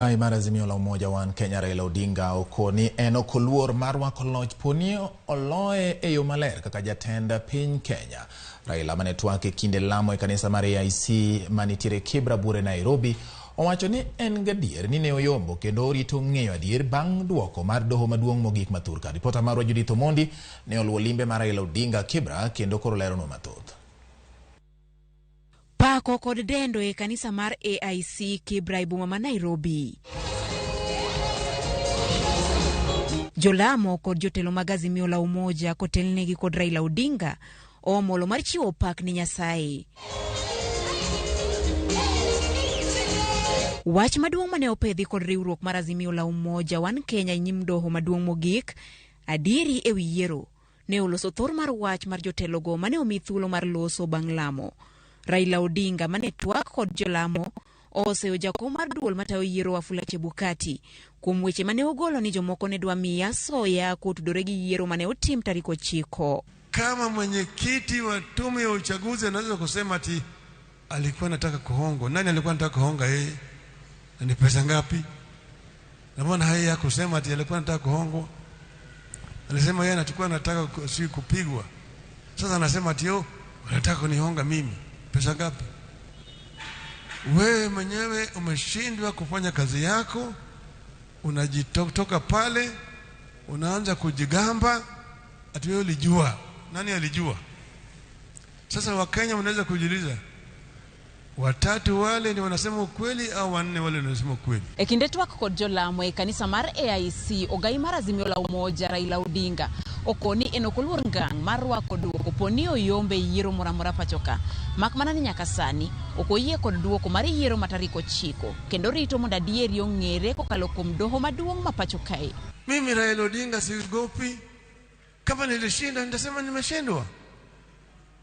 Mar Azimio la Umoja One Kenya Raila Odinga okoni en okoluor mar rwako loch poni oloye e yo maler kaka jatend piny Kenya. Raila mane twake kinde lamo e kanisa mar AIC manitiere Kibra Bure Nairobi owacho ni en gadier ni ne oyombo kendo orito ng'eyo adier bang' duoko mar doho maduong' mogik ma Thurka. Ripota marwa Judith Omondi ne oluwo limbe mar Raila Odinga Kibra kendo koro leronwa mathoth. Pako kod dendo e kanisa mar AIC Kibra boma ma Nairobi. Jolamo kod jotelo mag Azimio la Umoja kotelnegi kod Raila Odinga omolo mar chiwo pak ni Nyasaye. Wach maduong' mane opedhi kod riwruok mar Azimio la Umoja One Kenya nyim doho maduong' mogik adieri e wi yiero ne oloso thor mar wach mar jotelogo mane omi thuolo mar loso bang' lamo. Raila Odinga mane twak kod jolamo oseyo jakom mar duol matayo yiero Wafula Chebukati kuom weche mane ogolo ni jomoko ne dwa miya soya kotudore gi yiero mane otim tarik 9. Kama mwenyekiti wa tume ya uchaguzi anaweza kusema ati alikuwa anataka kuhongwa. Nani alikuwa anataka kuhonga yeye? Na ni pesa ngapi? Na mbona haya kusema ati alikuwa anataka kuhongwa? Alisema yeye anataka kupigwa. Sasa anasema ati anataka kunihonga mimi. Pesa ngapi? Wewe mwenyewe umeshindwa kufanya kazi yako, unajitoka pale, unaanza kujigamba ati wewe ulijua. Nani alijua? Sasa Wakenya wanaweza kujiuliza, watatu wale ni wanasema ukweli au wanne wale wanasema ukweli? Ekinde twak kod jolamo e kanisa mar AIC ogai mar Azimio la Umoja Raila Odinga okoni enokoluor ngang' mar rwako duoko poni oyombe yiero moramora pachoka. Mak mana ni nyaka sani okoyie kod duoko mar yiero ma tarik 9 kendo rito mondo adieri ong'ere kokalo kuom doho maduong' ma pachoka. Mimi Raila Odinga sigopi. Kama nilishinda nitasema nimeshindwa.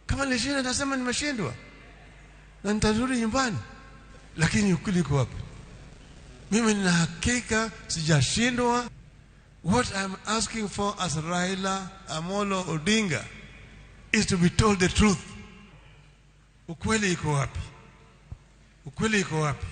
Kama nilishinda nitasema nimeshindwa. Na nitarudi nyumbani. Lakini ukweli uko wapi? Mimi nina hakika sijashindwa. What I'm asking for as Raila Amolo Odinga is to be told the truth. Ukweli iko wapi? Ukweli iko wapi?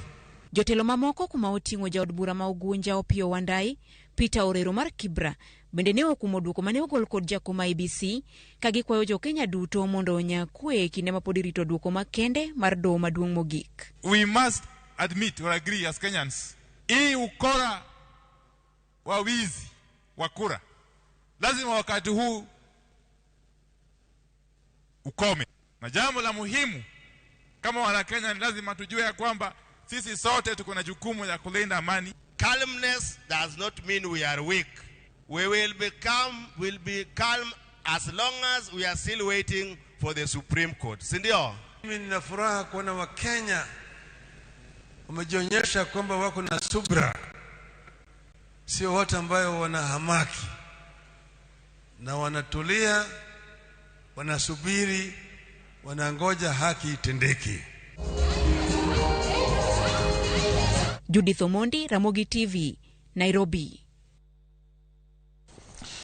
Jotelo mamoko kuma oting'o jaod bura ma Ugunja Opiyo Wandayi, Peter Orero mar Kibra bende ne okumo duoko mane ogol kod jakom IEBC kagikwayo jo Kenya duto mondo onya kwe kinde ma pod irito duoko makende mar doho maduong' mogik. We must admit or agree as Kenyans, hii ukora wa wizi wa kura lazima wakati huu ukome. Na jambo la muhimu kama wana Kenya lazima tujue ya kwamba sisi sote tuko na jukumu ya kulinda amani. Calmness does not mean we are weak. We will be calm as long as we are still waiting for the Supreme Court. Sindio? Mimi nina furaha kuona Wakenya wamejionyesha kwamba wako na subra. Sio watu ambao wana hamaki. Na wanatulia, wanasubiri, wanangoja haki itendeke. Judith Omondi, Ramogi TV, Nairobi.